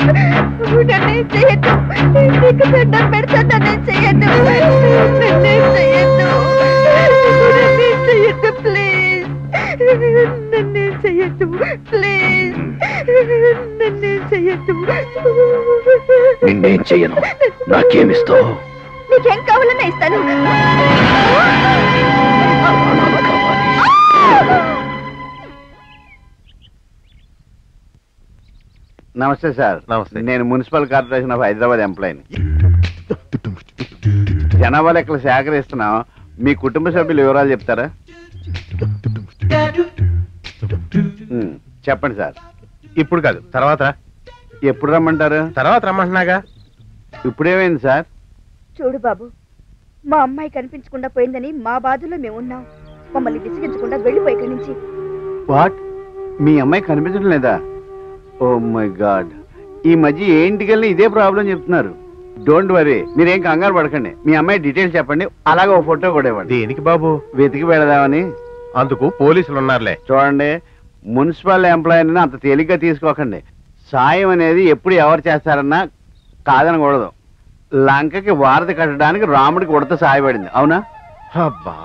నన్నేం చెయ్యొద్దు, నీకు దండం పెడతాను, నన్నేం చెయ్యొద్దు, నన్నేం చెయ్యొద్దు, నన్నేం చెయ్యొద్దు ప్లీజ్, నన్నేం చెయ్యొద్దు ప్లీజ్, నన్నేం చెయ్యొద్దు. నిన్నేం చెయ్యను, నాకేమిస్తావు? నీకేం కావాలన్నా ఇస్తాను. నమస్తే సార్. నమస్తే. నేను మున్సిపల్ కార్పొరేషన్ ఆఫ్ హైదరాబాద్ ఎంప్లాయీని. జనాభా లెక్కలు సేకరిస్తున్నాం. మీ కుటుంబ సభ్యుల వివరాలు చెప్తారా? చెప్పండి సార్. ఇప్పుడు కాదు, తర్వాత. ఎప్పుడు రమ్మంటారు? తర్వాత రమ్మంటున్నాగా. ఇప్పుడేమైంది సార్? చూడు బాబు, మా అమ్మాయి కనిపించకుండా పోయిందని మా బాధలో మేము ఉన్నాం. మమ్మల్ని విసిగించకుండా వెళ్ళిపోయి ఇక్కడి నుంచి. వాట్? మీ అమ్మాయి కనిపించడం లేదా? ఓ మై గాడ్, ఈ మధ్య ఏంటికెళ్ళి ఇదే ప్రాబ్లం చెప్తున్నారు. డోంట్ వరీ, మీరేం కంగారు పడకండి. మీ అమ్మాయి డీటెయిల్స్ చెప్పండి, అలాగే ఓ ఫోటో కూడా ఇవ్వండి. దేనికి బాబు? వెతికి పెడదామని. అందుకు పోలీసులు ఉన్నారులే. చూడండి, మున్సిపల్ ఎంప్లాయీని అంత తేలిగ్గా తీసుకోకండి. సాయం అనేది ఎప్పుడు ఎవరు చేస్తారన్నా కాదనకూడదు. లంకకి వారధి కట్టడానికి రాముడికి ఉడత సాయపడింది, అవునా? అబ్బా,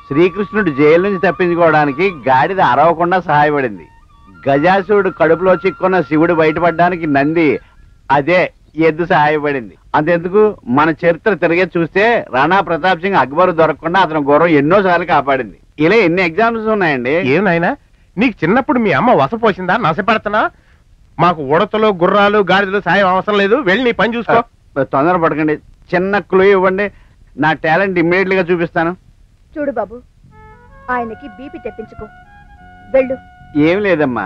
శ్రీకృష్ణుడు జైలు నుంచి తప్పించుకోవడానికి గాడిద అరవకుండా సహాయపడింది. గజాసురుడు కడుపులో చిక్కున్న శివుడు బయటపడడానికి నంది, అదే ఎద్దు సహాయపడింది. అంతెందుకు, మన చరిత్ర తిరిగే చూస్తే రాణా ప్రతాప్ సింగ్ అక్బర్ దొరకకుండా అతను గుర్రం ఎన్నోసార్లు కాపాడింది. ఇలా ఎన్ని ఎగ్జాంపుల్స్ ఉన్నాయండి. ఏమైనా నీకు చిన్నప్పుడు మీ అమ్మ వసపోసిందా? నశపెడుతున్నా? మాకు ఉడతలు, గుర్రాలు, గాడిదలు సాయం అవసరం లేదు. వెళ్ళి నీ పని చూసుకో. తొందర పడకండి, చిన్న క్లూ ఇవ్వండి, నా టాలెంట్ ఇమ్మీడియట్ గా చూపిస్తాను. చూడు బాబు, ఆయనకి బీపీ తెప్పించుకో, వెళ్ళు. ఏం లేదమ్మా,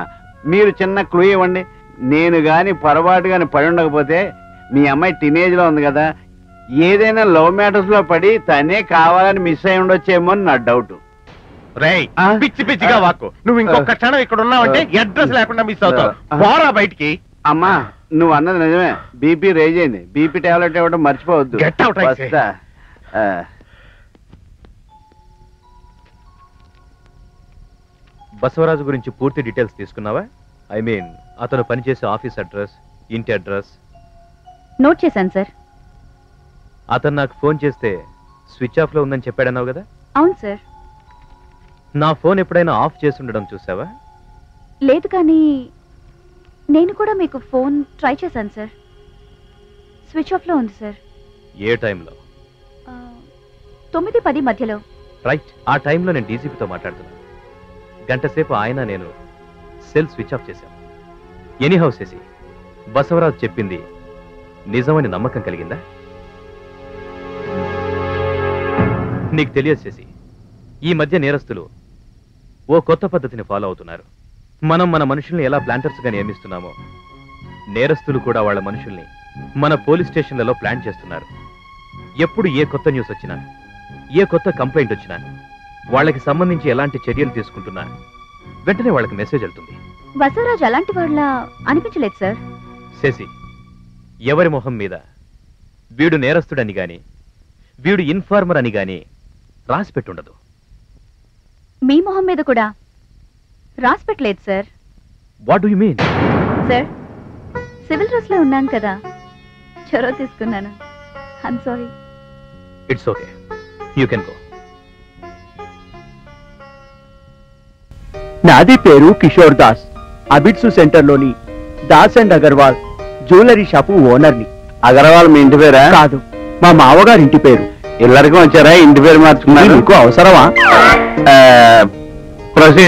మీరు చిన్న క్లూ ఇవ్వండి. నేను గాని పొరపాటు గాని పడి ఉండకపోతే, మీ అమ్మాయి టీనేజ్ లో ఉంది కదా, ఏదైనా లవ్ మ్యాటర్స్ లో పడి తనే కావాలని మిస్ అయి ఉండొచ్చేమో అని నా డౌట్. రేయ్, పిచ్చి పిచ్చిగా వాక్కు. నువ్వు ఇంకొక క్షణం ఇక్కడ ఉన్నావంటే అడ్రస్ లేకుండా మిస్ అవుతావు. పోరా బయటికి. అమ్మా, నువ్వు అన్నది నిజమే, బీపీ రేజ్ అయింది. బీపీ టాబ్లెట్ ఇవ్వడం మర్చిపోవద్దు. Get out. బసవరాజు గురించి పూర్తి డీటెయిల్స్ తీసుకున్నావా? ఐ మీన్ అతను పనిచేసే ఆఫీస్ అడ్రస్, ఇంటి అడ్రస్. నోట్ చేశాను సార్. అతను నాకు ఫోన్ చేస్తే స్విచ్ ఆఫ్ లో ఉందని చెప్పాడన్నావు కదా? అవును సార్. నా ఫోన్ ఎప్పుడైనా ఆఫ్ చేసి ఉండడం చూసావా? లేదు, కానీ నేను కూడా మీకు ఫోన్ ట్రై చేశాను సార్. స్విచ్ ఆఫ్ లో ఉంది సార్. ఏ టైంలో? 9-10 మధ్యలో. రైట్, ఆ టైంలో నేను డీసీపీతో మాట్లాడుతున్నాను. గంట సేపు ఆయన నేను సెల్ స్విచ్ ఆఫ్ చేశాను. ఎనీహౌ చేసి బసవరాజు చెప్పింది నిజమని నమ్మకం కలిగిందా? నీకు తెలియదు చేసి, ఈ మధ్య నేరస్తులు ఓ కొత్త పద్ధతిని ఫాలో అవుతున్నారు. మనం మన మనుషుల్ని ఎలా ప్లాంటర్స్ గా నియమిస్తున్నామో, నేరస్తులు కూడా వాళ్ళ మనుషుల్ని మన పోలీస్ స్టేషన్లలో ప్లాన్ చేస్తున్నారు. ఎప్పుడు ఏ కొత్త న్యూస్ వచ్చినా, ఏ కొత్త కంప్లైంట్ వచ్చినా, వాళ్ళకి సంబంధించి ఎలాంటి చర్యలు తీసుకుంటున్నా వెంటనే వాళ్ళకి మెసేజ్ వెళ్తుంది. బసవరాజు అలాంటి వాళ్ళ అనిపించలేదు సార్. శశి, ఎవరి మొహం మీద వీడు నేరస్తుడని గాని, వీడు ఇన్ఫార్మర్ అని గాని రాసి పెట్టుండదు. మీ మొహం మీద కూడా రాసి పెట్టలేదు sir. What do you mean? Sir, civil dress లో ఉన్నాం కదా, చొరవ తీసుకున్నాను. I'm sorry. It's okay, you can go. నాది పేరు కిషోర్ దాస్. అబిడ్సు సెంటర్లోని Das and Agarwal jewellery shop ఓనర్ని. అగర్వాల్ మీ ఇంటి పేరా? కాదు, మా మామగారి ఇంటి పేరు. ఇల్లరికం వచ్చారా? ఇంటి పేరు మార్చుకున్నారు. అవసరమా?